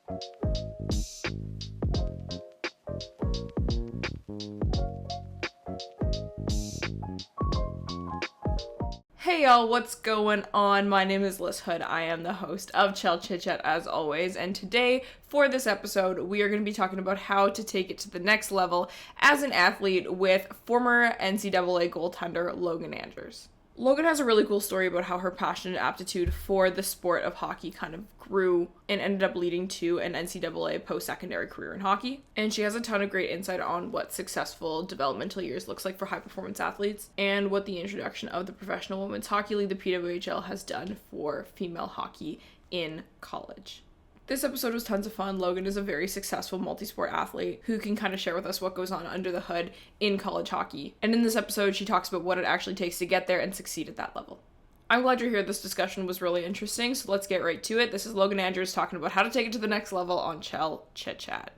Hey y'all, what's going on? My name is Lyss Houde. I am the host of Chel Chit Chat as always, and today for this episode we are going to be talking about how to take it to the next level as an athlete with former NCAA goaltender Logan Andrews. Logan has a really cool story about how her passion and aptitude for the sport of hockey kind of grew and ended up leading to an NCAA post-secondary career in hockey. And she has a ton of great insight on what successful developmental years looks like for high-performance athletes and what the introduction of the Professional Women's Hockey League, the PWHL, has done for female hockey in college. This episode was tons of fun. Logan is a very successful multisport athlete who can kind of share with us what goes on under the hood in college hockey. And in this episode, she talks about what it actually takes to get there and succeed at that level. I'm glad you're here. This discussion was really interesting, so let's get right to it. This is Logan Andrews talking about how to take it to the next level on Chel Chit Chat.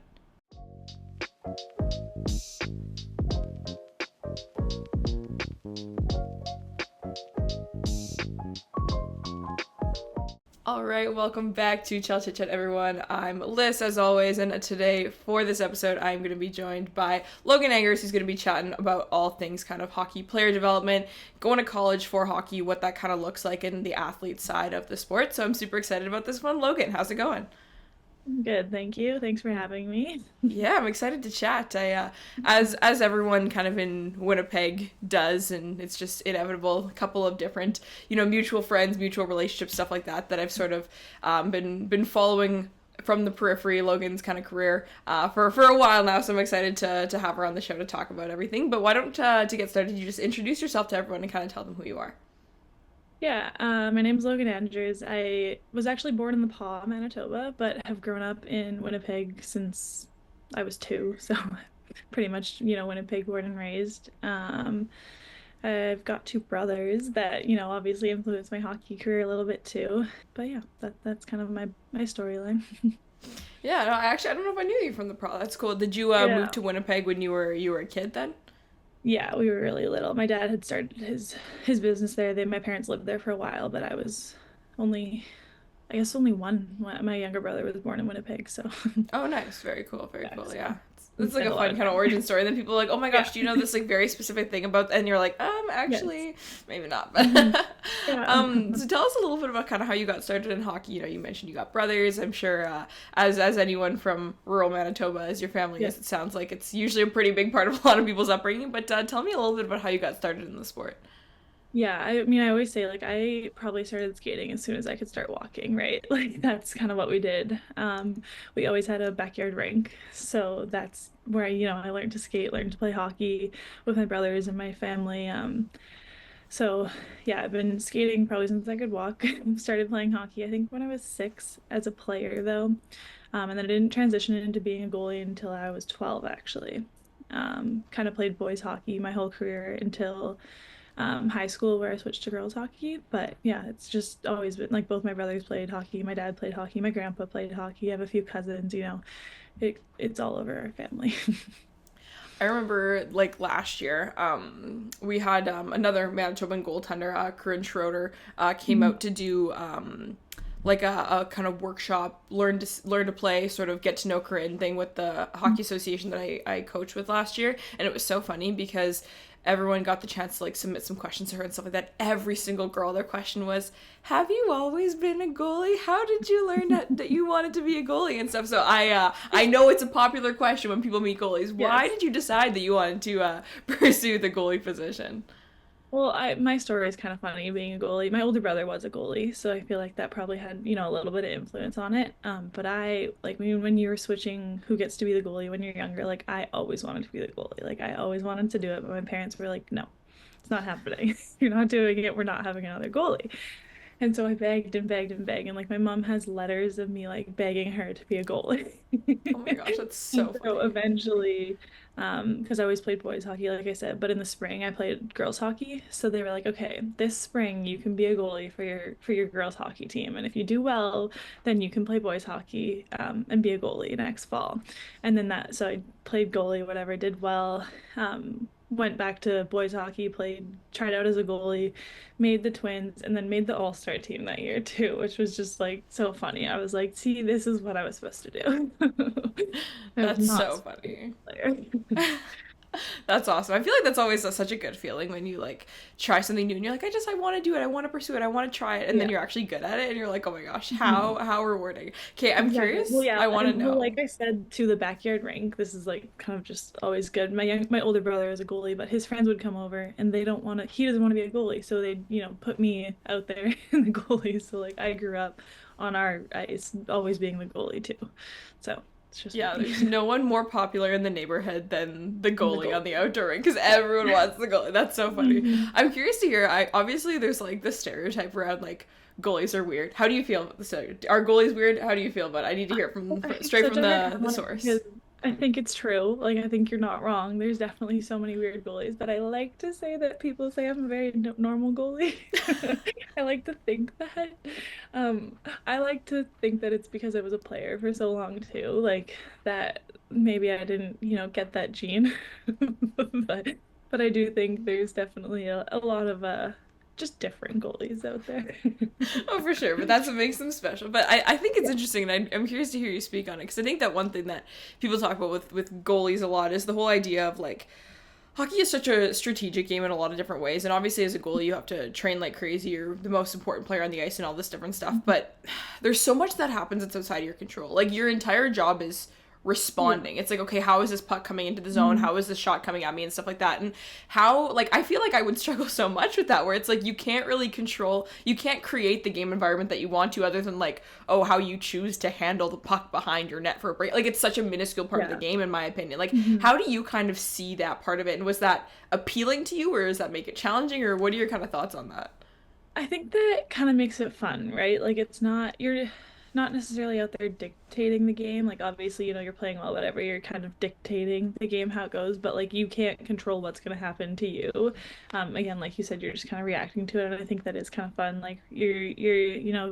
Alright, welcome back to Chel Chit Chat, everyone. I'm Lyss, as always, and today, for this episode, I'm going to be joined by Logan Andrews, who's going to be chatting about all things kind of hockey player development, going to college for hockey, what that kind of looks like, and the athlete side of the sport. So I'm super excited about this one. Logan, how's it going? Good, thank you. Thanks for having me. Yeah, I'm excited to chat. As everyone kind of in Winnipeg does, and it's just inevitable. A couple of different, mutual friends, mutual relationships, stuff like that I've sort of been following from the periphery. Logan's kind of career for a while now, so I'm excited to have her on the show to talk about everything. But why don't to get started, you just introduce yourself to everyone and kind of tell them who you are. Yeah, my name's Logan Andrews. I was actually born in the Paw, Manitoba, but have grown up in Winnipeg since I was 2, so pretty much, Winnipeg born and raised. I've got 2 brothers that, obviously influenced my hockey career a little bit too. But yeah, that's kind of my storyline. Yeah, no, I don't know if I knew you from the Pro. That's cool. Did you Yeah. move to Winnipeg when you were a kid then? Yeah, we were really little. My dad had started his business there. My parents lived there for a while, but I was only, I guess only one. My younger brother was born in Winnipeg, so Oh, nice. Very cool. Very yeah, cool. so Yeah. we It's like spent a a lot fun of kind of time. origin story. And then people are like, oh my gosh, Yeah. do you know this like very specific thing about, and you're like, Yes. actually, maybe not. Mhm. But Yeah. so tell us a little bit about kind of how you got started in hockey. You mentioned you got brothers. I'm sure, as anyone from rural Manitoba, as your family Yeah. is, it sounds like it's usually a pretty big part of a lot of people's upbringing. But tell me a little bit about how you got started in the sport. Yeah, I mean, I always say like I probably started skating as soon as I could start walking, right? Like that's kind of what we did. We always had a backyard rink, so that's where I learned to skate, learned to play hockey with my brothers and my family. So yeah, I've been skating probably since I could walk. Started playing hockey, I think when I was 6 as a player though. And then I didn't transition into being a goalie until I was 12 actually. Kind of played boys hockey my whole career until high school where I switched to girls hockey. But yeah, it's just always been like both my brothers played hockey, my dad played hockey, my grandpa played hockey. I have a few cousins, it's all over our family. I remember like last year, we had another Manitoban goaltender, Corinne Schroeder, came Mhm. out to do like a kind of workshop, learn to play, sort of get to know Corinne thing with the hockey association that I coached with last year, and it was so funny because everyone got the chance to like submit some questions to her and stuff like that. Every single girl, their question was, "Have you always been a goalie? How did you learn that you wanted to be a goalie and stuff?" So I know it's a popular question when people meet goalies. Why Yes. did you decide that you wanted to pursue the goalie position? Well, my story is kind of funny being a goalie. My older brother was a goalie, so I feel like that probably had, a little bit of influence on it. But I like when you were switching who gets to be the goalie when you're younger, like I always wanted to be the goalie. Like I always wanted to do it, but my parents were like, "No, it's not happening. You're not doing it. We're not having another goalie." And so I begged and begged and begged, and like my mom has letters of me like begging her to be a goalie. Oh my gosh, that's And so so funny. eventually, because I always played boys hockey, like I said, but in the spring I played girls hockey. So they were like, okay, this spring you can be a goalie for your girls hockey team, and if you do well, then you can play boys hockey and be a goalie next fall. And then so I played goalie, whatever, did well. went back to boys hockey, tried out as a goalie, made the Twins, and then made the All-Star team that year too, which was just like so funny. I was like, see, this is what I was supposed to do. I was That's not so supposed to be funny. a player. That's awesome. I feel like that's always such a good feeling when you like try something new and you're like, I want to do it. I want to pursue it. I want to try it. And then Yeah. you're actually good at it and you're like, oh my gosh, Mhm. how rewarding. Okay, I'm Exactly. Well, curious. yeah, I want to and well, know. like I said, to the backyard rink, this is like kind of just always good. My older brother is a goalie, but his friends would come over and they don't want to, he doesn't want to be a goalie, so they, put me out there in the goalie. So like I grew up on our ice always being the goalie too. So it's just Yeah, funny. there's no one more popular in the neighborhood than the The goalie on the goalie. outdoor rink because everyone wants the goalie. That's so funny. Mhm. I'm curious to hear. I obviously there's like the stereotype around like goalies are weird. How do you feel about the stereotype? Are goalies weird? How do you feel about it? I need to hear it It's straight such from a hard the one source. because I think it's true. Like, I think you're not wrong. There's definitely so many weird goalies, but I like to say that people say I'm a very normal goalie. I like to think that. I like to think that it's because I was a player for so long too. Like that maybe I didn't, get that gene. But but I do think there's definitely a lot of just different goalies out there. Oh, for sure, but that's what makes them special. But I think it's interesting, and I'm curious to hear you speak on it because I think that one thing that people talk about with goalies a lot is the whole idea of like hockey is such a strategic game in a lot of different ways, and obviously as a goalie you have to train like crazy. You're the most important player on the ice and all this different stuff. But there's so much that happens that's outside of your control. Like your entire job is Yeah. responding. It's like, okay, how is this puck coming into the zone? Mhm. How is this shot coming at me and stuff like that? And how, like, I feel like I would struggle so much with that where it's like you can't really control, you can't create the game environment that you want to other than like, oh, how you choose to handle the puck behind your net for a break. Like, it's such a minuscule part of the Yeah. game, in my opinion. Like, Mhm. how do you kind of see that part of it? And was that appealing to you or does that make it challenging or what are your kind of thoughts on that? I think that kind of makes it fun, right? Like you're not necessarily out there dictating the game. Like obviously, you're playing well, whatever. You're kind of dictating the game how it goes, but like you can't control what's going to happen to you. Again, like you said, you're just kind of reacting to it, and I think that is kind of fun. Like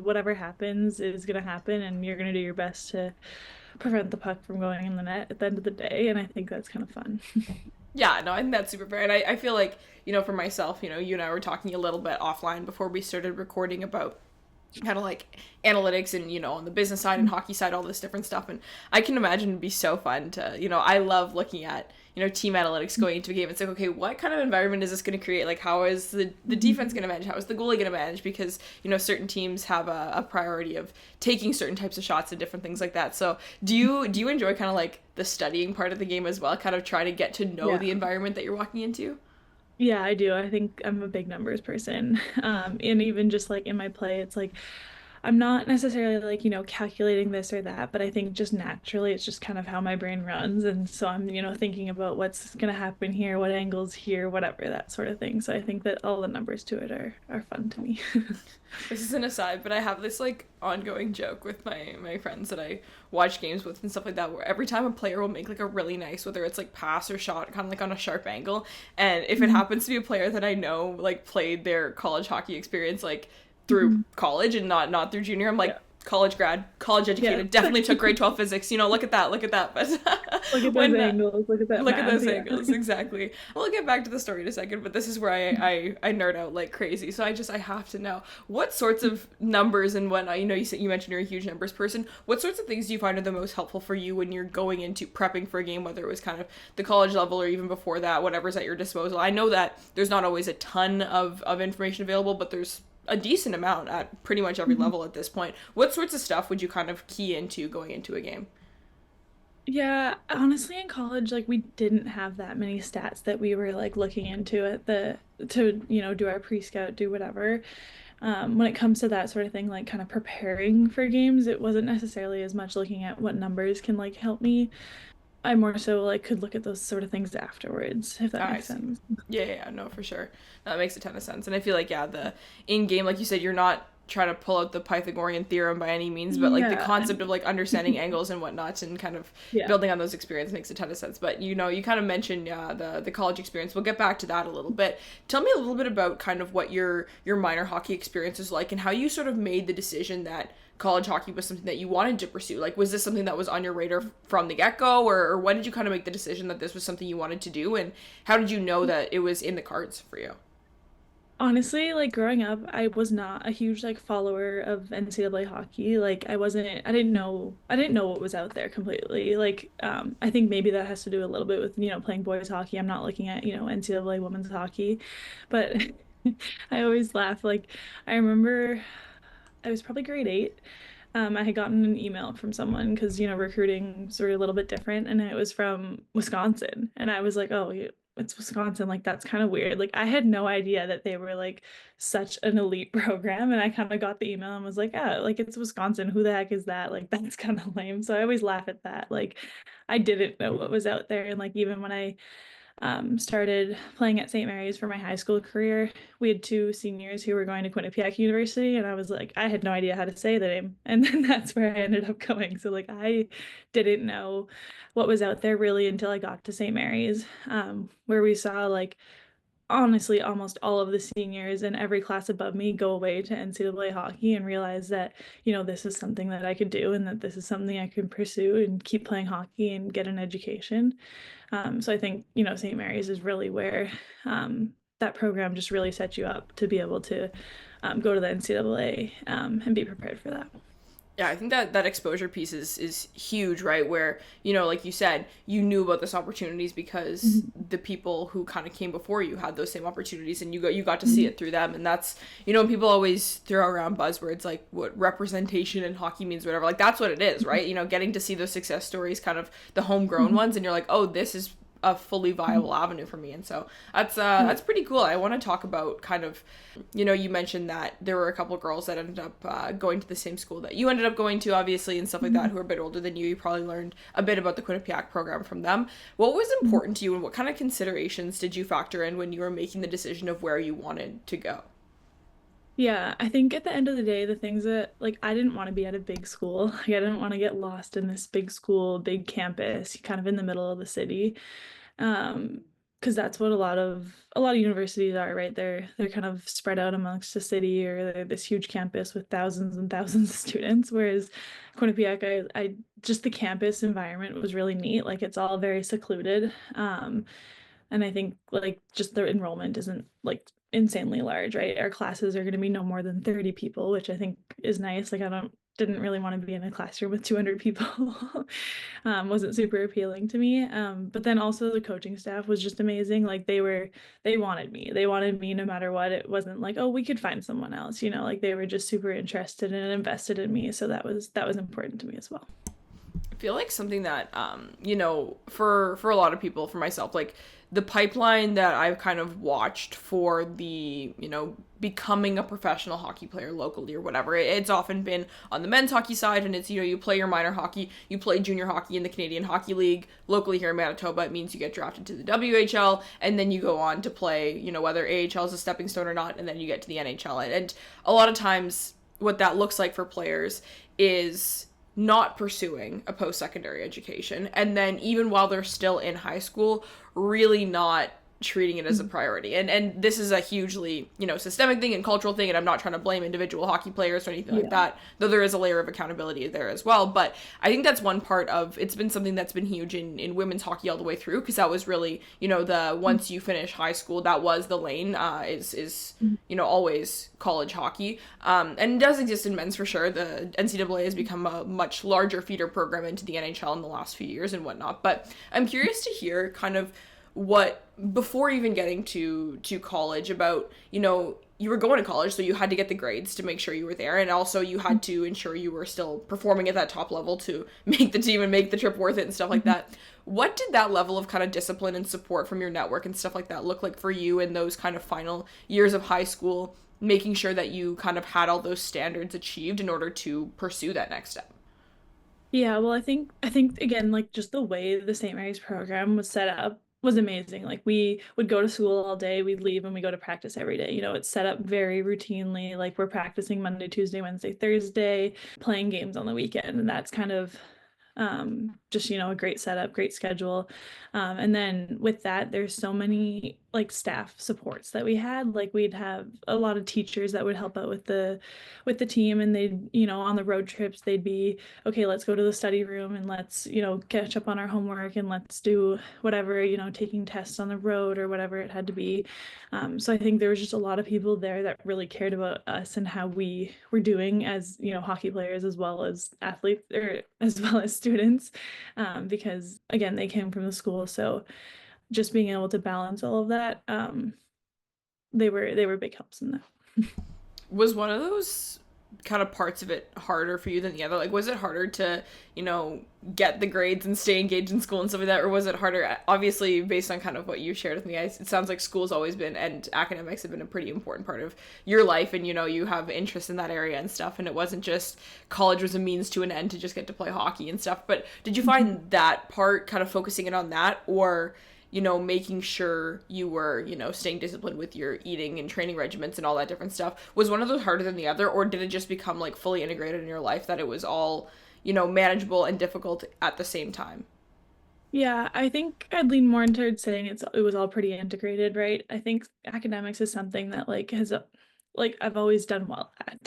whatever happens is going to happen, and you're going to do your best to prevent the puck from going in the net at the end of the day, and I think that's kind of fun. Yeah, no, I think that's super fair. And I feel like, for myself, you and I were talking a little bit offline before we started recording about kind of like analytics and on the business side and hockey side all this different stuff and I can imagine it'd be so fun to I love looking at team analytics going into a game. It's like, okay, what kind of environment is this going to create? Like how is the defense going to manage, how is the goalie going to manage, because certain teams have a priority of taking certain types of shots and different things like that. So do you enjoy kind of like the studying part of the game as well, kind of try to get to know Yeah. the environment that you're walking into? Yeah, I do. I think I'm a big numbers person. And even just like in my play, it's like I'm not necessarily like, calculating this or that, but I think just naturally it's just kind of how my brain runs. And so I'm, thinking about what's going to happen here, what angles here, whatever, that sort of thing. So I think that all the numbers to it are fun to me. This is an aside, but I have this like ongoing joke with my friends that I watch games with and stuff like that, where every time a player will make like a really nice, whether it's like pass or shot, kind of like on a sharp angle, and if it happens to be a player that I know like played their college hockey experience like through Mhm. college and not through junior, I'm like Yeah. college grad, college Yeah. educated, definitely took grade 12 physics. Look at that, look at that. But Look at those when angles, look at that look at math. those Yeah. angles, exactly. We'll get back to the story in a second, but this is where I nerd out like crazy. So I have to know what sorts of numbers and whatnot. You mentioned you're a huge numbers person. What sorts of things do you find are the most helpful for you when you're going into prepping for a game, whether it was kind of the college level or even before that, whatever's at your disposal? I know that there's not always a ton of information available, but there's a decent amount at pretty much every Mhm. level at this point. What sorts of stuff would you kind of key into going into a game? Yeah, honestly, in college, like we didn't have that many stats that we were like looking into at the to, do our pre-scout, do whatever. When it comes to that sort of thing, like kind of preparing for games, it wasn't necessarily as much looking at what numbers can like help me. I more so like could look at those sort of things afterwards, if that Ah, I makes see. sense. Yeah, no, for sure. That makes a ton of sense. And I feel like, yeah, the in game, like you said, you're not trying to pull out the Pythagorean theorem by any means, but like the Yeah. concept of like understanding angles and whatnot and kind of Yeah. building on those experiences makes a ton of sense. But you kind of mentioned the college experience. We'll get back to that a little bit. Tell me a little bit about kind of what your minor hockey experience is like and how you sort of made the decision that college hockey was something that you wanted to pursue? Like, was this something that was on your radar from the get-go, or when did you kind of make the decision that this was something you wanted to do, and how did you know that it was in the cards for you? Honestly, like growing up, I was not a huge like follower of NCAA hockey. Like I didn't know what was out there completely. Like I think maybe that has to do a little bit with, playing boys hockey. I'm not looking at, NCAA women's hockey. But I always laugh. Like I remember I was probably grade 8. I had gotten an email from someone because, recruiting's were a little bit different, and it was from Wisconsin. And I was like, oh, it's Wisconsin. Like, that's kind of weird. Like, I had no idea that they were like such an elite program. And I kind of got the email and was like, oh, like, it's Wisconsin. Who the heck is that? Like, that's kind of lame. So I always laugh at that. Like, I didn't know what was out there. And like, even when I started playing at St. Mary's for my high school career, we had two seniors who were going to Quinnipiac University, and I was like, I had no idea how to say the name. And then that's where I ended up going. So, like, I didn't know what was out there really until I got to St. Mary's, where we saw, like, honestly, almost all of the seniors in every class above me go away to NCAA hockey and realize that, this is something that I could do and that this is something I can pursue and keep playing hockey and get an education. So I think, St. Mary's is really where that program just really sets you up to be able to go to the NCAA and be prepared for that. Yeah, I think that exposure piece is huge, right? Where, like you said, you knew about this opportunities because Mhm. the people who kind of came before you had those same opportunities, and you got to see Mhm. it through them. And that's, people always throw around buzzwords like what representation in hockey means, whatever. Like, that's what it is, right? Getting to see those success stories, kind of the homegrown Mhm. ones, and you're like, oh, this is a fully viable avenue for me. And so Yeah. that's pretty cool. I want to talk about kind of, you mentioned that there were a couple girls that ended up going to the same school that you ended up going to, obviously, and stuff like that, Mhm. who are a bit older than you. You probably learned a bit about the Quinnipiac program from them. What was Mhm. important to you, and what kind of considerations did you factor in when you were making the decision of where you wanted to go? Yeah, I think at the end of the day, the things that like I didn't want to be at a big school. Like I didn't want to get lost in this big school, big campus, kind of in the middle of the city. Because that's what a lot of universities are, right? They're kind of spread out amongst the city, or they're this huge campus with thousands and thousands of students. Whereas Quinnipiac, I just the campus environment was really neat. Like it's all very secluded. And I think like just the enrollment isn't like insanely large, right? Our classes are going to be no more than 30 people, which I think is nice. Like I don't didn't really want to be in a classroom with 200 people. Wasn't super appealing to me. But then also the coaching staff was just amazing. Like they wanted me. They wanted me no matter what. It wasn't like, oh, we could find someone else, like they were just super interested and invested in me. So that was important to me as well. I feel like something that for a lot of people, for myself, like the pipeline that I've kind of watched for the, becoming a professional hockey player locally or whatever. It's often been on the men's hockey side, and it's, you play your minor hockey, you play junior hockey in the Canadian Hockey League. Locally here in Manitoba, it means you get drafted to the WHL, and then you go on to play, whether AHL is a stepping stone or not, and then you get to the NHL. And a lot of times what that looks like for players is not pursuing a post-secondary education, and then even while they're still in high school, really not treating it as a Mhm. priority. And this is a hugely, systemic thing and cultural thing, and I'm not trying to blame individual hockey players or anything like Yeah. that, though there is a layer of accountability there as well. But I think that's one part of it's been something that's been huge in women's hockey all the way through, because that was really, the once you finish high school, that was the lane, is Mhm. always college hockey. And it does exist in men's for sure. The NCAA has become a much larger feeder program into the NHL in the last few years and whatnot. But I'm curious to hear kind of what, before even getting to college, about, you were going to college, so you had to get the grades to make sure you were there, and also you had to ensure you were still performing at that top level to make the team and make the trip worth it and stuff like Mhm. that. What did that level of kind of discipline and support from your network and stuff like that look like for you in those kind of final years of high school, making sure that you kind of had all those standards achieved in order to pursue that next step? Yeah, well, I think again, like just the way the St. Mary's program was set up was amazing. Like we would go to school all day, we'd leave and we go to practice every day. It's set up very routinely. Like we're practicing Monday, Tuesday, Wednesday, Thursday, playing games on the weekend. And that's kind of just, a great setup, great schedule. And then with that, there's so many like staff supports that we had. Like we'd have a lot of teachers that would help out with the team, and they'd, on the road trips they'd be, okay, let's go to the study room and let's, catch up on our homework and let's do whatever, taking tests on the road or whatever it had to be. So I think there was just a lot of people there that really cared about us and how we were doing as, hockey players as well as athletes or as well as students, because again, they came from the school. So just being able to balance all of that, they were big helps in that. Was one of those kind of parts of it harder for you than the other? Like, was it harder to, get the grades and stay engaged in school and stuff like that? Or was it harder, obviously, based on kind of what you shared with me, it sounds like school's always been, and academics have been a pretty important part of your life, and, you have interest in that area and stuff, and it wasn't just college was a means to an end to just get to play hockey and stuff. But did you find that part kind of focusing in on that, or making sure you were, staying disciplined with your eating and training regimens and all that different stuff? Was one of those harder than the other, or did it just become like fully integrated in your life that it was all, manageable and difficult at the same time? Yeah, I think I'd lean more towards saying it was all pretty integrated, right? I think academics is something that like has like I've always done well at.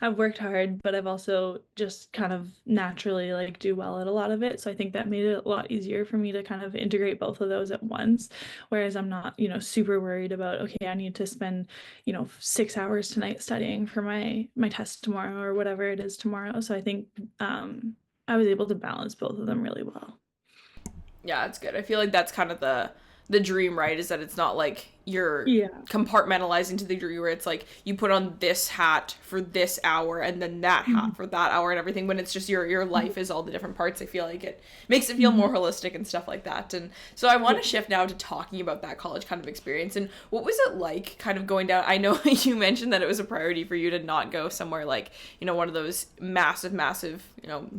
I've worked hard, but I've also just kind of naturally like do well at a lot of it. So I think that made it a lot easier for me to kind of integrate both of those at once. Whereas I'm not, super worried about, okay, I need to spend, 6 hours tonight studying for my test tomorrow or whatever it is tomorrow. So I think I was able to balance both of them really well. Yeah, it's good. I feel like that's kind of the dream, right? Is that it's not like you're Yeah. compartmentalizing to the degree where it's like you put on this hat for this hour and then that hat for that hour and everything. When it's just your life is all the different parts, I feel like it makes it feel more holistic and stuff like that. And so I want to shift now to talking about that college kind of experience, and what was it like kind of going down? I know you mentioned that it was a priority for you to not go somewhere like, one of those massive,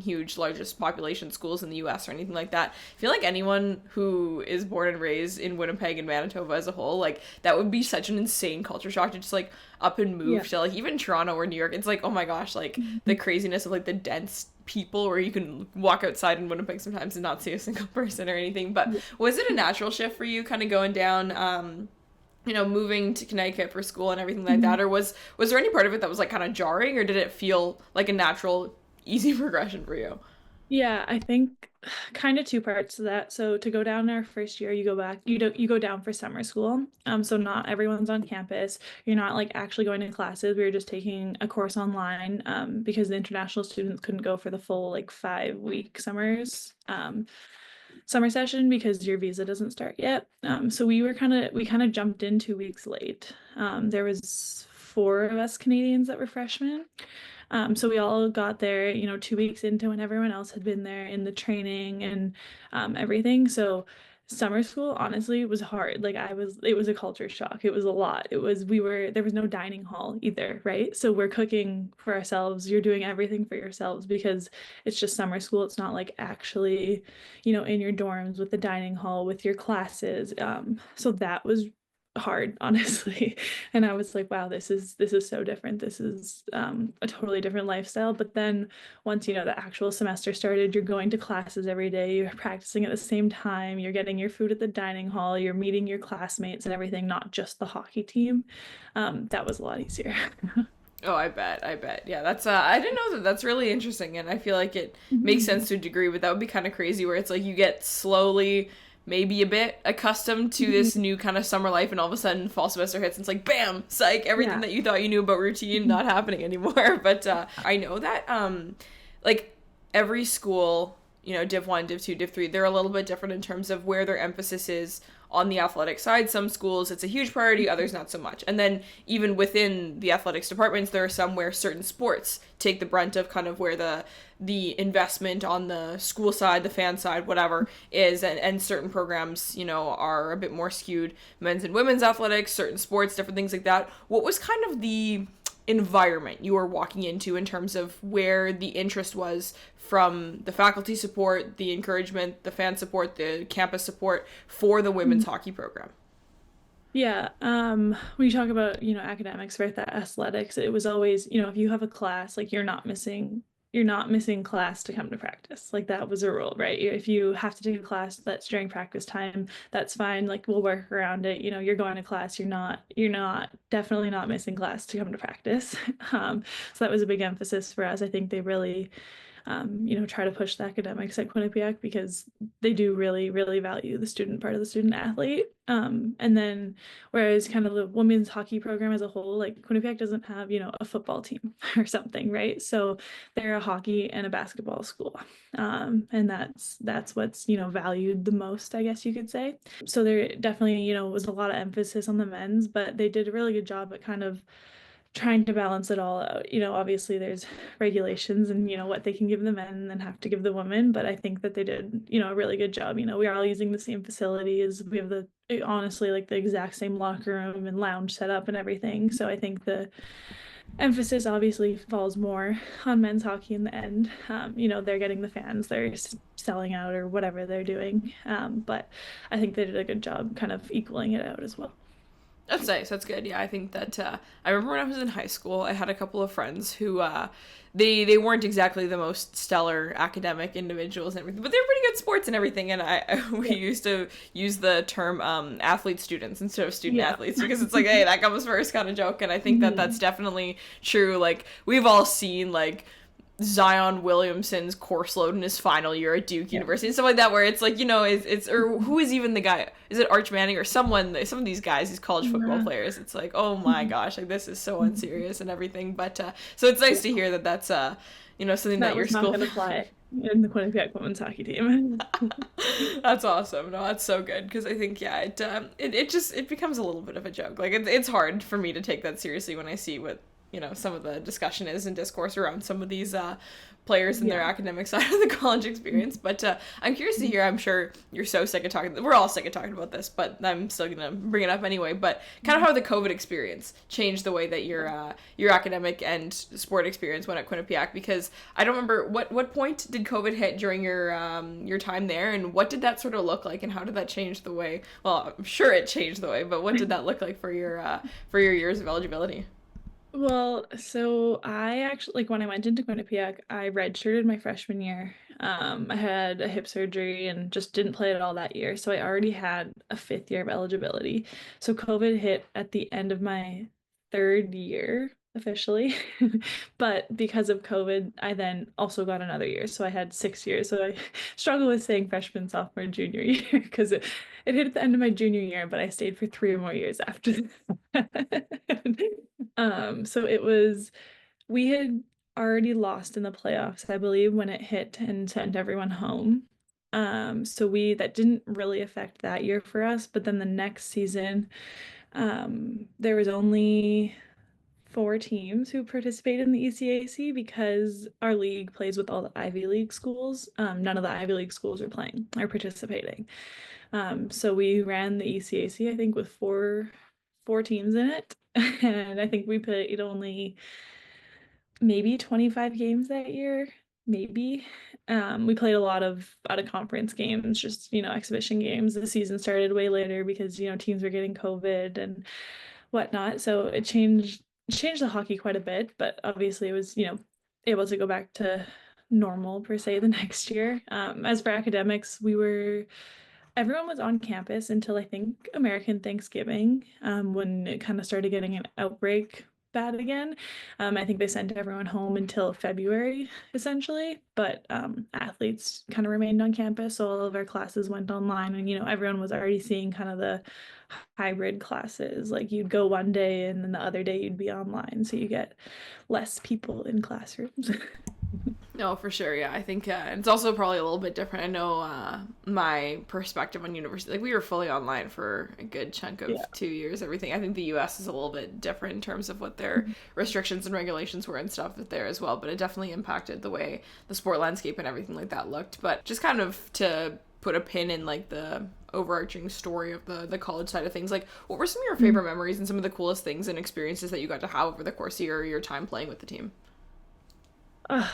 huge, largest population schools in the US or anything like that. I feel like anyone who is born and raised in Winnipeg and Manitoba as a whole, like, that would be such an insane culture shock to just like up and move to like even Toronto or New York. It's like, oh my gosh, like the craziness of like the dense people where you can walk outside in Winnipeg sometimes and not see a single person or anything. But was it a natural shift for you kind of going down moving to Connecticut for school and everything like that? Or was there any part of it that was like kind of jarring, or did it feel like a natural, easy progression for you? Yeah, I think kind of two parts to that. So to go down our first year, you go down for summer school. So not everyone's on campus. You're not like actually going to classes. We were just taking a course online, because the international students couldn't go for the full like 5 week summer session because your visa doesn't start yet. So we kind of jumped in 2 weeks late. There was four of us Canadians that were freshmen. So we all got there, 2 weeks into when everyone else had been there in the training and everything. So summer school honestly was hard. It was a culture shock. It was a lot. There was no dining hall either, right? So we're cooking for ourselves. You're doing everything for yourselves because it's just summer school. It's not like actually, in your dorms with the dining hall with your classes. So that was hard, honestly. And I was like, wow, this is so different. This is a totally different lifestyle. But then once the actual semester started, you're going to classes every day, you're practicing at the same time, you're getting your food at the dining hall, you're meeting your classmates and everything, not just the hockey team. That was a lot easier. Oh, I bet. Yeah, that's I didn't know that. That's really interesting, and I feel like it makes sense to a degree, but that would be kind of crazy where it's like you get slowly maybe a bit accustomed to this new kind of summer life, and all of a sudden fall semester hits and it's like bam, psych, everything that you thought you knew about routine not happening anymore. But I know that like every school, div 1, div 2, div 3, they're a little bit different in terms of where their emphasis is on the athletic side. Some schools it's a huge priority, others not so much. And then even within the athletics departments, there are some where certain sports take the brunt of kind of where the investment on the school side, the fan side, whatever is, and certain programs, are a bit more skewed men's and women's athletics, certain sports, different things like that. What was kind of the environment you were walking into in terms of where the interest was from the faculty support, the encouragement, the fan support, the campus support for the women's hockey program? Yeah, when you talk about, academics, right, that athletics, it was always, if you have a class, like you're not missing you're not missing class to come to practice. Like that was a rule, right? If you have to take a class that's during practice time, that's fine. Like we'll work around it. You're going to class. You're not definitely not missing class to come to practice. So that was a big emphasis for us. I think they really try to push the academics at Quinnipiac because they do really, really value the student part of the student athlete. And then whereas kind of the women's hockey program as a whole, like Quinnipiac doesn't have, a football team or something, right? So they're a hockey and a basketball school. And that's what's, valued the most, I guess you could say. So there definitely, was a lot of emphasis on the men's, but they did a really good job at kind of trying to balance it all out. Obviously there's regulations and, what they can give the men and then have to give the women. But I think that they did, a really good job. We are all using the same facilities. We have honestly, like the exact same locker room and lounge set up and everything. So I think the emphasis obviously falls more on men's hockey in the end. They're getting the fans, they're selling out or whatever they're doing. But I think they did a good job kind of equaling it out as well. That's nice. That's good. Yeah, I think that I remember when I was in high school, I had a couple of friends who they weren't exactly the most stellar academic individuals and everything, but they're pretty good sports and everything. And we used to use the term athlete students instead of student athletes because it's like, hey, that comes first kind of joke. And I think that that's definitely true. Like we've all seen like Zion Williamson's course load in his final year at Duke University and stuff like that, where it's like, it's or who is even the guy? Is it Arch Manning or some of these guys, these college football players? It's like, oh my gosh, like this is so unserious and everything. But so it's nice to hear that that's something that your school not going to fly in the Quinnipiac women's hockey team. That's awesome. No, that's so good because I think it becomes a little bit of a joke. Like it's hard for me to take that seriously when I see what some of the discussion is and discourse around some of these players and their academic side of the college experience. But I'm curious to hear, I'm sure you're so sick of talking, we're all sick of talking about this, but I'm still going to bring it up anyway, but kind of how the COVID experience changed the way that your academic and sport experience went at Quinnipiac, because I don't remember, what point did COVID hit during your time there, and what did that sort of look like, and how did that change the way, well, I'm sure it changed the way, but what did that look like for your years of eligibility? Well, so I actually, like when I went into Quinnipiac, I redshirted my freshman year. I had a hip surgery and just didn't play at all that year. So I already had a fifth year of eligibility. So COVID hit at the end of my third year officially. But because of COVID, I then also got another year. So I had 6 years. So I struggle with saying freshman, sophomore, junior year because it hit at the end of my junior year, but I stayed for 3 more years after that. So we had already lost in the playoffs, I believe, when it hit and sent everyone home. So that didn't really affect that year for us, but then the next season, there was only 4 teams who participate in the ECAC because our league plays with all the Ivy League schools. None of the Ivy League schools are participating. So we ran the ECAC, I think, with four teams in it. And I think we played only maybe 25 games that year, maybe. We played a lot of out of conference games, just, exhibition games. The season started way later because, teams were getting COVID and whatnot. So it changed the hockey quite a bit, but obviously it was, able to go back to normal per se the next year. As for academics, everyone was on campus until I think American Thanksgiving, when it kind of started getting an outbreak bad again. I think they sent everyone home until February, essentially, but athletes kind of remained on campus, so all of our classes went online, and everyone was already seeing kind of the hybrid classes. Like you'd go one day and then the other day you'd be online, so you get less people in classrooms. No, for sure. Yeah, I think it's also probably a little bit different. I know my perspective on university, like we were fully online for a good chunk of 2 years, everything. I think the US is a little bit different in terms of what their restrictions and regulations were and stuff there as well, but it definitely impacted the way the sport landscape and everything like that looked. But just kind of to put a pin in like the overarching story of the college side of things, like what were some of your favorite memories and some of the coolest things and experiences that you got to have over the course of your time playing with the team?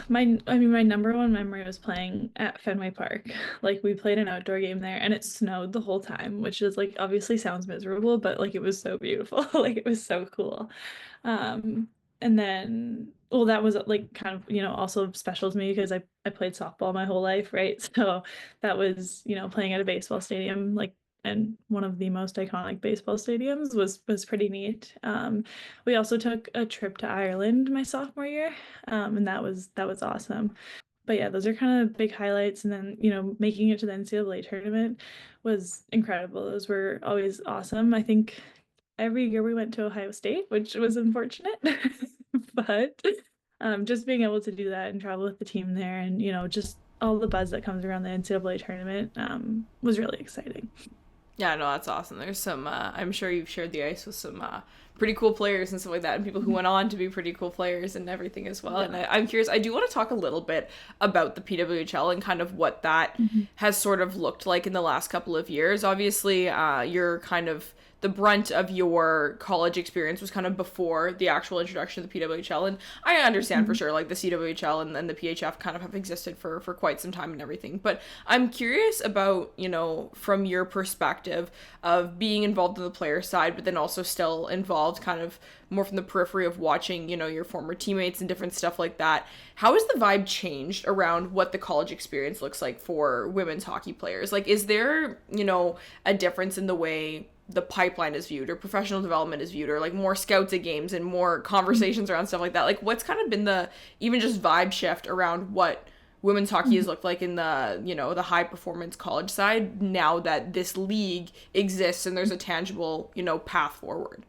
My number one memory was playing at Fenway Park. Like we played an outdoor game there and it snowed the whole time, which is obviously sounds miserable, but it was so beautiful. Like it was so cool. Um, And then, well, that was like kind of, also special to me because I played softball my whole life, right? So that was, playing at a baseball stadium, like, and one of the most iconic baseball stadiums was pretty neat. We also took a trip to Ireland my sophomore year, and that was awesome. But yeah, those are kind of big highlights. And then, making it to the NCAA tournament was incredible. Those were always awesome. I think every year we went to Ohio State, which was unfortunate. But just being able to do that and travel with the team there and, just all the buzz that comes around the NCAA tournament was really exciting. Yeah, no, that's awesome. There's some, I'm sure you've shared the ice with some pretty cool players and stuff like that, and people who went on to be pretty cool players and everything as well. Yeah. And I'm curious, I do want to talk a little bit about the PWHL and kind of what that has sort of looked like in the last couple of years. Obviously, you're kind of the brunt of your college experience was kind of before the actual introduction of the PWHL. And I understand for sure, like the CWHL and the PHF kind of have existed for quite some time and everything. But I'm curious about, from your perspective of being involved in the player side, but then also still involved kind of more from the periphery of watching, your former teammates and different stuff like that. How has the vibe changed around what the college experience looks like for women's hockey players? Like, is there, a difference in the way the pipeline is viewed or professional development is viewed or like more scouts at games and more conversations around stuff like that? Like, what's kind of been the even just vibe shift around what women's hockey has looked like in the, the high performance college side now that this league exists and there's a tangible, path forward?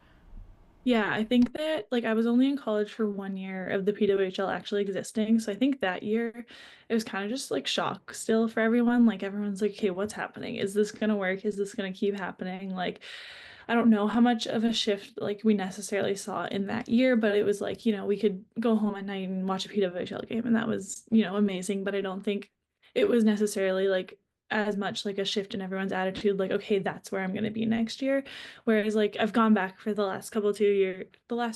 Yeah, I think that like I was only in college for 1 year of the PWHL actually existing. So I think that year it was kind of just like shock still for everyone. Like everyone's like, okay, what's happening? Is this gonna work? Is this gonna keep happening? Like I don't know how much of a shift like we necessarily saw in that year, but it was like, we could go home at night and watch a PWHL game and that was, amazing. But I don't think it was necessarily like as much like a shift in everyone's attitude, like, okay, that's where I'm gonna be next year. Whereas like I've gone back for the last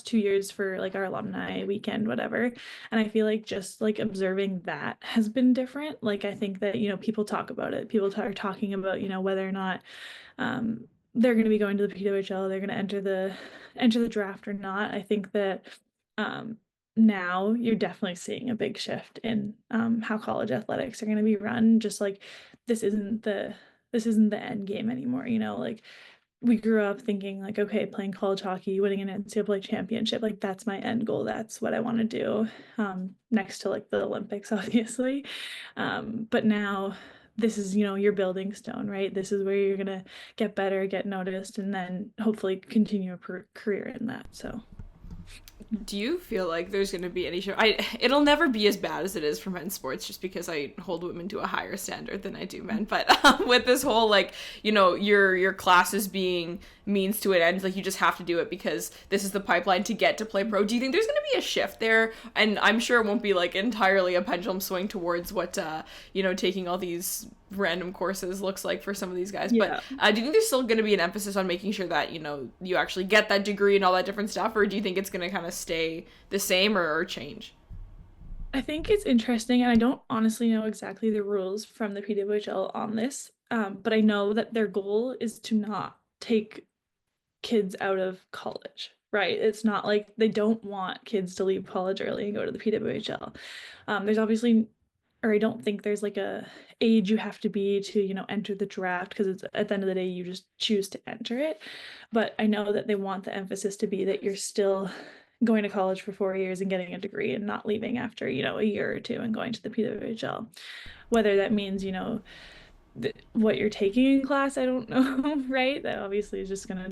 2 years for like our alumni weekend, whatever. And I feel like just like observing that has been different. Like I think that, people talk about it. People are talking about, whether or not um they're going to be going to the PWHL, they're going to enter the draft or not. I think that um, now you're definitely seeing a big shift in how college athletics are going to be run. Just like this isn't the this isn't the end game anymore. Like we grew up thinking like, okay, playing college hockey, winning an NCAA championship, like that's my end goal. That's what I want to do. Next to like the Olympics, obviously. But now this is, your building stone, right? This is where you're gonna get better, get noticed, and then hopefully continue a career in that. So Do you feel like there's going to be any show? It'll never be as bad as it is for men's sports, just because I hold women to a higher standard than I do men. But with this whole like, your classes being means to an end, like you just have to do it because this is the pipeline to get to play pro. Do you think there's going to be a shift there? And I'm sure it won't be like entirely a pendulum swing towards what taking all these random courses looks like for some of these guys. yeah. But do you think there's still going to be an emphasis on making sure that you actually get that degree and all that different stuff, or do you think it's going to kind of stay the same or change? I think it's interesting, and I don't honestly know exactly the rules from the PWHL on this, but I know that their goal is to not take kids out of college, right? It's not like they don't want kids to leave college early and go to the PWHL. There's obviously, or I don't think there's like a age you have to be to, enter the draft because it's at the end of the day you just choose to enter it. But I know that they want the emphasis to be that you're still going to college for 4 years and getting a degree and not leaving after, a year or two and going to the PWHL. Whether that means, what you're taking in class, I don't know. Right, that obviously is just going to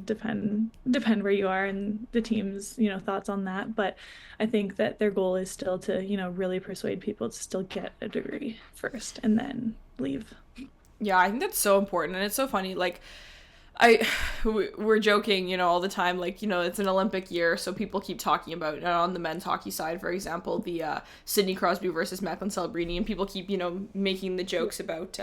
depend where you are and the team's thoughts on that. But I think that their goal is still to really persuade people to still get a degree first and then leave. Yeah, I think that's so important, and it's so funny. Like, we're joking, all the time, like, it's an Olympic year, so people keep talking about, on the men's hockey side, for example, the Sidney Crosby versus Macklin Celebrini, and people keep, making the jokes about,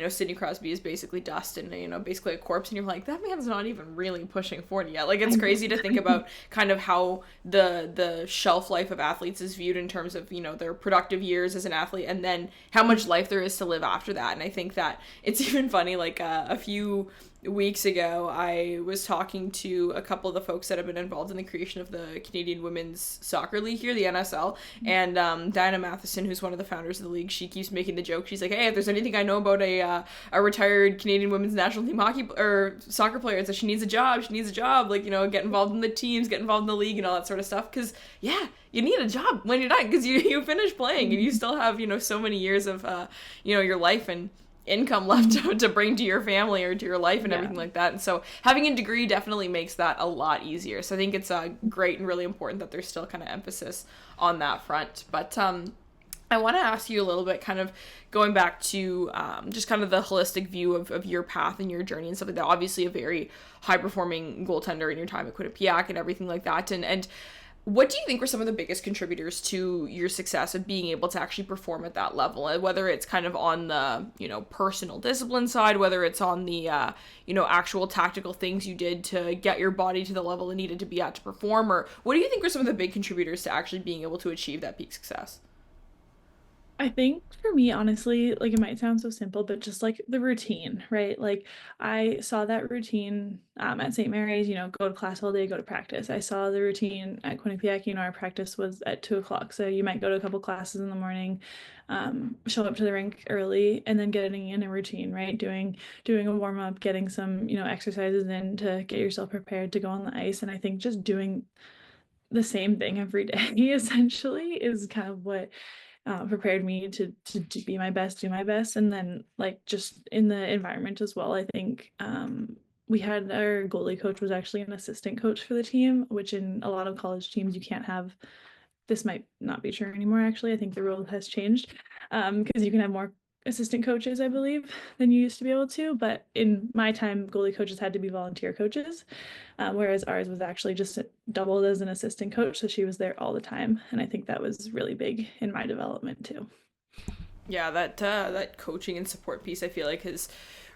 Sidney Crosby is basically dust and, basically a corpse, and you're like, that man's not even really pushing 40 yet. Like, it's crazy to think about kind of how the shelf life of athletes is viewed in terms of, their productive years as an athlete, and then how much life there is to live after that. And I think that it's even funny, like, a few weeks ago, I was talking to a couple of the folks that have been involved in the creation of the Canadian Women's Soccer League here, the NSL, and Diana Matheson, who's one of the founders of the league, she keeps making the joke. She's like, "Hey, if there's anything I know about a retired Canadian women's national team hockey or soccer player, it's that she needs a job. She needs a job. Like, get involved in the teams, get involved in the league, and all that sort of stuff. Because yeah, you need a job when you're done, because you finish playing and you still have so many years of your life and income left to bring to your family or to your life and everything like that. And so having a degree definitely makes that a lot easier. So I think it's great and really important that there's still kind of emphasis on that front. But I want to ask you a little bit, kind of going back to just kind of the holistic view of your path and your journey and stuff like that. Obviously a very high performing goaltender in your time at Quinnipiac and everything like that. And what do you think were some of the biggest contributors to your success of being able to actually perform at that level? Whether it's kind of on the, personal discipline side, whether it's on the, actual tactical things you did to get your body to the level it needed to be at to perform, or what do you think were some of the big contributors to actually being able to achieve that peak success? I think for me, honestly, like it might sound so simple, but just like the routine, right? Like I saw that routine at St. Mary's, go to class all day, go to practice. I saw the routine at Quinnipiac, our practice was at 2 o'clock. So you might go to a couple classes in the morning, show up to the rink early, and then getting in a routine, right? Doing a warm up, getting some, exercises in to get yourself prepared to go on the ice. And I think just doing the same thing every day essentially is kind of what prepared me to be my best, do my best. And then like just in the environment as well, I think we had our goalie coach was actually an assistant coach for the team, which in a lot of college teams you can't have. This might not be true anymore, actually. I think the rule has changed because you can have more assistant coaches, I believe, than you used to be able to. But in my time, goalie coaches had to be volunteer coaches, whereas ours was actually just doubled as an assistant coach. So she was there all the time. And I think that was really big in my development too. Yeah, that coaching and support piece I feel like has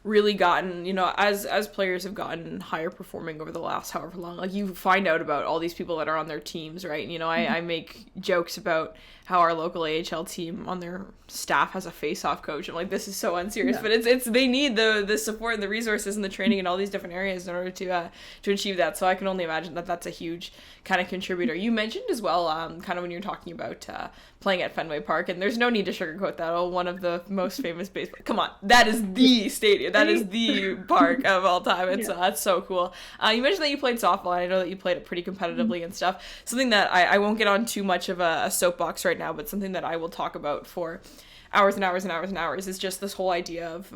really gotten, as players have gotten higher performing over the last however long, like you find out about all these people that are on their teams, right? I make jokes about how our local AHL team on their staff has a face-off coach. I'm like, this is so unserious, but it's they need the support and the resources and the training in all these different areas in order to achieve that. So I can only imagine that that's a huge kind of contributor. You mentioned as well, kind of when you're talking about playing at Fenway Park, and there's no need to sugarcoat that. Oh, one of the most famous baseball. Come on, that is the stadium. That is the park of all time. It's that's so cool. You mentioned that you played softball, and I know that you played it pretty competitively and stuff. Something that I won't get on too much of a soapbox right now, but something that I will talk about for hours and hours and hours and hours is just this whole idea of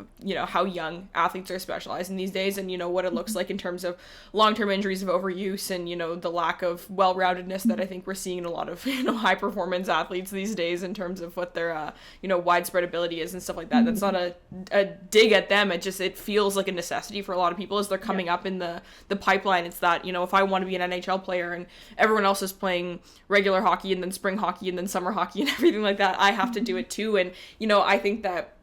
how young athletes are specializing these days, and what it looks like in terms of long-term injuries of overuse, and the lack of well-roundedness that I think we're seeing in a lot of high performance athletes these days in terms of what their widespread ability is and stuff like that. That's not a dig at them. It feels like a necessity for a lot of people as they're coming up in the pipeline. It's that if I want to be an NHL player and everyone else is playing regular hockey and then spring hockey and then summer hockey and everything like that, I have to do it too. And I think that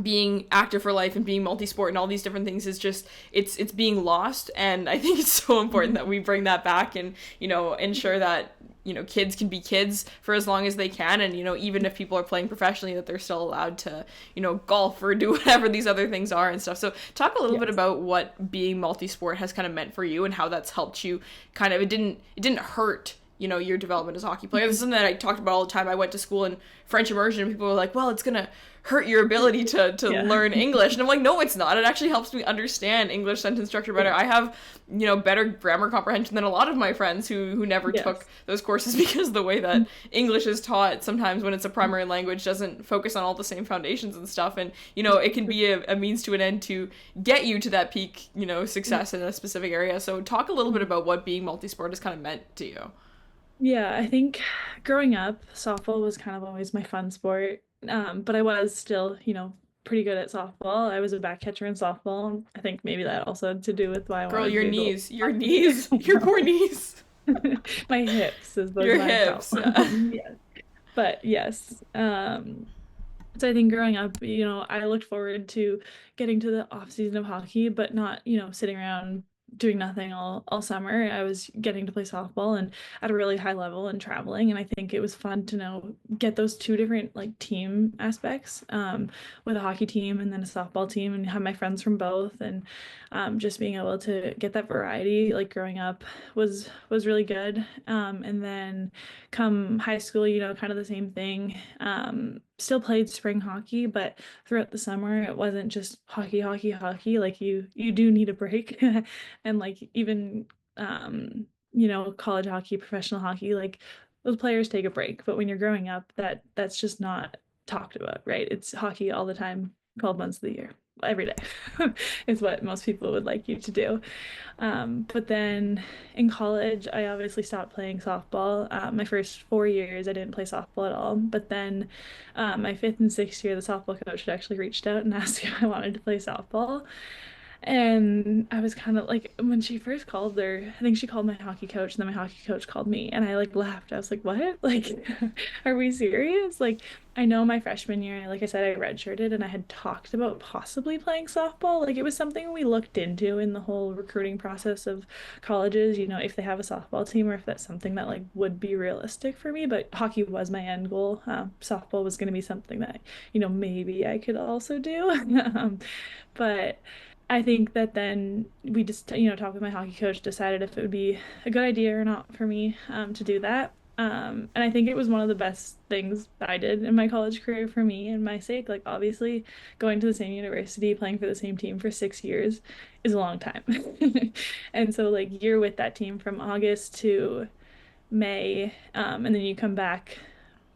being active for life and being multisport and all these different things is just it's being lost, and I think it's so important that we bring that back and ensure that kids can be kids for as long as they can, and even if people are playing professionally, that they're still allowed to golf or do whatever these other things are and stuff. So talk a little bit about what being multisport has kind of meant for you and how that's helped you kind of. It didn't hurt your development as a hockey player. This is something that I talked about all the time. I went to school in French immersion, and people were like, well, it's gonna hurt your ability to learn English. And I'm like, no, it's not. It actually helps me understand English sentence structure better. I have, better grammar comprehension than a lot of my friends who never took those courses, because the way that English is taught sometimes when it's a primary language doesn't focus on all the same foundations and stuff. And, it can be a means to an end to get you to that peak, success in a specific area. So talk a little bit about what being multisport has kind of meant to you. Yeah, I think growing up, softball was kind of always my fun sport. But I was still, pretty good at softball. I was a back catcher in softball. I think maybe that also had to do with why I Girl, wanted your to knees, your poor knees. My hips is Your hips. Yes. But yes. So I think growing up, I looked forward to getting to the off season of hockey, but not, sitting around doing nothing all summer. I was getting to play softball and at a really high level and traveling. And I think it was fun to get those two different like team aspects with a hockey team and then a softball team and have my friends from both. And just being able to get that variety like growing up was really good. And then come high school, kind of the same thing. Still played spring hockey, but throughout the summer it wasn't just hockey, hockey, hockey. Like you do need a break. And like even college hockey, professional hockey, like those players take a break. But when you're growing up, that's just not talked about, right? It's hockey all the time, 12 months of the year. Every day is what most people would like you to do. But then in college, I obviously stopped playing softball. My first 4 years, I didn't play softball at all. But then my fifth and sixth year, the softball coach had actually reached out and asked if I wanted to play softball. And I was kind of like, when she first called her, I think she called my hockey coach, and then my hockey coach called me, and I like laughed. I was like, what? Like, are we serious? Like, I know my freshman year, like I said, I redshirted and I had talked about possibly playing softball. Like, it was something we looked into in the whole recruiting process of colleges, if they have a softball team or if that's something that like would be realistic for me. But hockey was my end goal. Softball was going to be something that, maybe I could also do. But I think that then we just, talked with my hockey coach, decided if it would be a good idea or not for me to do that. And I think it was one of the best things that I did in my college career for me and my sake. Like, obviously, going to the same university, playing for the same team for 6 years is a long time. And so, like, you're with that team from August to May, and then you come back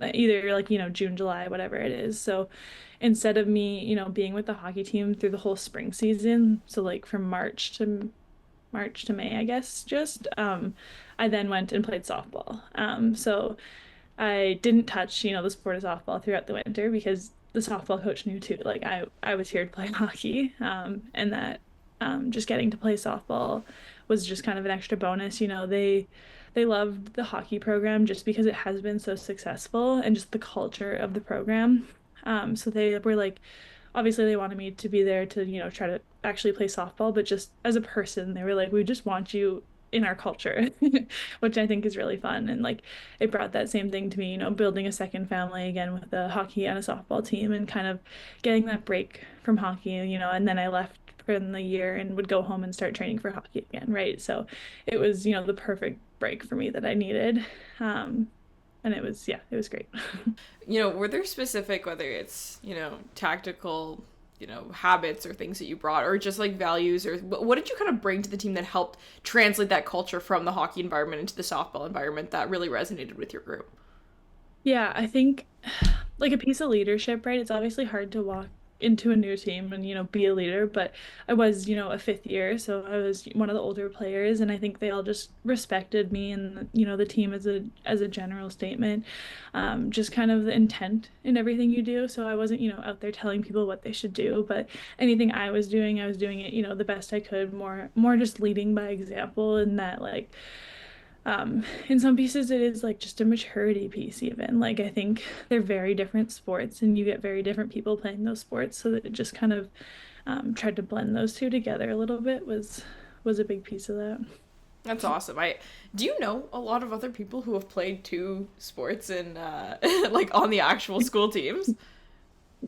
either like, June, July, whatever it is. So instead of me, being with the hockey team through the whole spring season, so like from March to May, I guess, just I then went and played softball. So I didn't touch, the sport of softball throughout the winter because the softball coach knew too. Like I was here to play hockey, and that just getting to play softball was just kind of an extra bonus. They loved the hockey program just because it has been so successful and just the culture of the program. So they were like, obviously they wanted me to be there to, try to actually play softball, but just as a person, they were like, we just want you in our culture, which I think is really fun. And like it brought that same thing to me, building a second family again with a hockey and a softball team and kind of getting that break from hockey, and then I left for the year and would go home and start training for hockey again, right? So it was, the perfect break for me that I needed. And it was, yeah, it was great. Were there specific, whether it's, tactical, habits or things that you brought, or just like values, or what did you kind of bring to the team that helped translate that culture from the hockey environment into the softball environment that really resonated with your group? Yeah, I think like a piece of leadership, right? It's obviously hard to walk into a new team and, be a leader, but I was, a fifth year, so I was one of the older players, and I think they all just respected me and, the team as a general statement. Just kind of the intent in everything you do. So I wasn't, out there telling people what they should do, but anything I was doing it, the best I could, more just leading by example, and that like in some pieces it is like just a maturity piece even. Like I think they're very different sports and you get very different people playing those sports, so that it just kind of tried to blend those two together a little bit was a big piece of that. That's awesome. I Do you know a lot of other people who have played two sports and like on the actual school teams?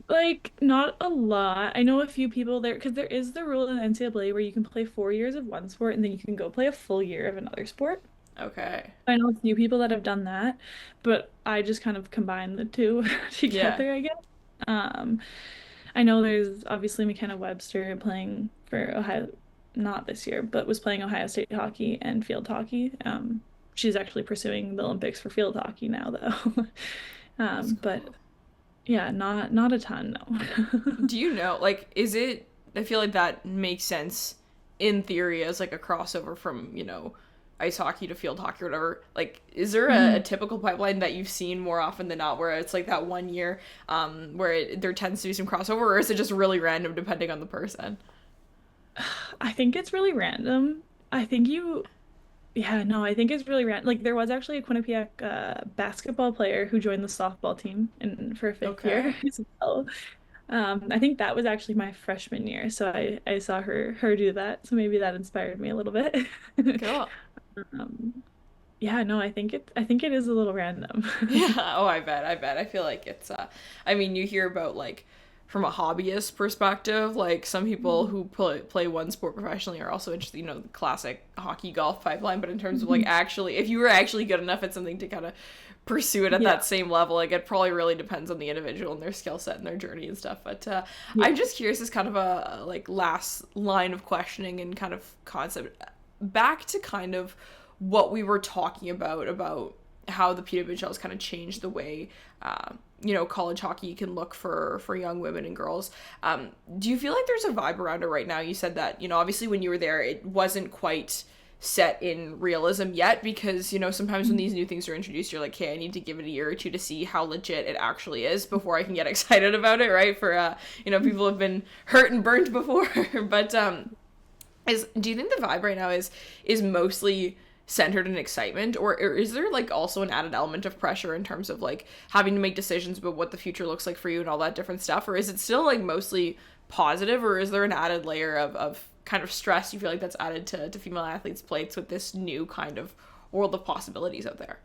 Like not a lot. I know a few people there because there is the rule in the NCAA where you can play 4 years of one sport and then you can go play a full year of another sport. Okay. I know a few people that have done that, but I just kind of combined the two Yeah. together, I guess. Um, I know there's obviously McKenna Webster playing for Ohio, not this year, but was playing Ohio State hockey and field hockey. She's actually pursuing the Olympics for field hockey now, though. That's But cool. yeah, not a ton, no. Do you know, like, is it, I feel like that makes sense in theory as like a crossover from, ice hockey to field hockey or whatever. Like, is there a typical pipeline that you've seen more often than not where it's like that one year where there tends to be some crossover, or is it just really random depending on the person? I think it's really random. I think yeah, no, I think it's really random. Like there was actually a Quinnipiac basketball player who joined the softball team in for a fifth year Okay. as well. I think that was actually my freshman year, so I saw her do that, so maybe that inspired me a little bit. Cool. Um, yeah, no, I think it is a little random. Yeah. Oh, I bet. I feel like it's I mean, you hear about like from a hobbyist perspective, like some people who play one sport professionally are also interested, the classic hockey golf pipeline, but in terms of like Mhm. actually if you were actually good enough at something to kind of pursue it at Yeah, that same level, like it probably really depends on the individual and their skill set and their journey and stuff. But yeah. I'm just curious as kind of a like last line of questioning and kind of concept back to kind of what we were talking about how the PWHL has kind of changed the way college hockey can look for young women and girls. Do you feel like there's a vibe around it right now? You said that obviously when you were there it wasn't quite set in realism yet because sometimes when these new things are introduced you're like, hey, I need to give it a year or two to see how legit it actually is before I can get excited about it, right? For people have been hurt and burnt before. But do you think the vibe right now is mostly centered in excitement, or is there like also an added element of pressure in terms of like having to make decisions about what the future looks like for you and all that different stuff, or is it still like mostly positive, or is there an added layer of kind of stress you feel like that's added to female athletes' plates with this new kind of world of possibilities out there?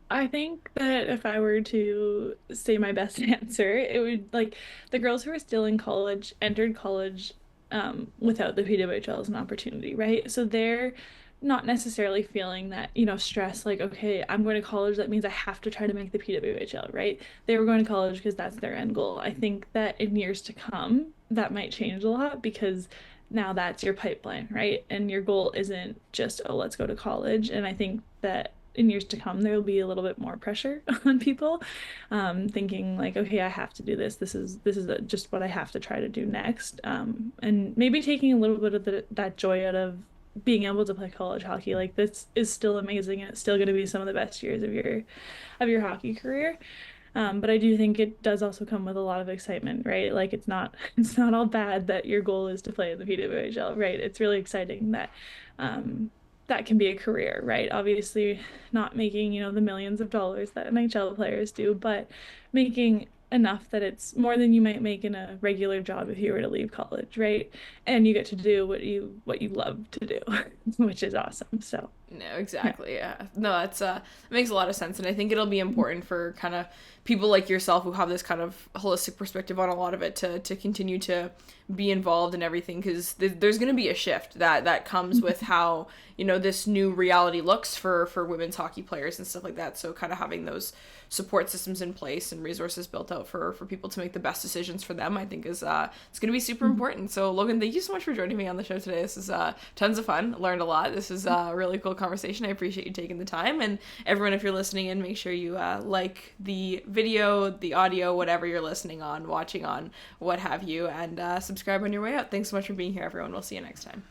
I think that if I were to say my best answer, it would like the girls who are still in college entered college without the PWHL as an opportunity, right? So they're not necessarily feeling that, stress like, okay, I'm going to college, that means I have to try to make the PWHL, right? They were going to college because that's their end goal. I think that in years to come, that might change a lot because now that's your pipeline, right? And your goal isn't just, oh, let's go to college. And I think that in years to come, there will be a little bit more pressure on people, thinking like, okay, I have to do this. This is just what I have to try to do next, and maybe taking a little bit of that joy out of being able to play college hockey. Like this is still amazing, and it's still going to be some of the best years of your hockey career. But I do think it does also come with a lot of excitement, right? Like it's not it's not all bad that your goal is to play in the PWHL, right? It's really exciting that that can be a career, right? Obviously, not making, the millions of dollars that NHL players do, but making enough that it's more than you might make in a regular job if you were to leave college, right? And you get to do what you love to do, which is awesome. So, No, yeah. exactly. Yeah. No, that's it makes a lot of sense, and I think it'll be important for kind of people like yourself who have this kind of holistic perspective on a lot of it to continue to be involved in everything because there's going to be a shift that comes with how this new reality looks for women's hockey players and stuff like that. So kind of having those support systems in place and resources built out for people to make the best decisions for them, I think is it's going to be super important. So Logan, thank you so much for joining me on the show today. This is tons of fun. Learned a lot. This is a really cool conversation. I appreciate you taking the time. And everyone, if you're listening in, make sure you like the video, the audio, whatever you're listening on, watching on, what have you, and subscribe on your way out. Thanks so much for being here, everyone. We'll see you next time.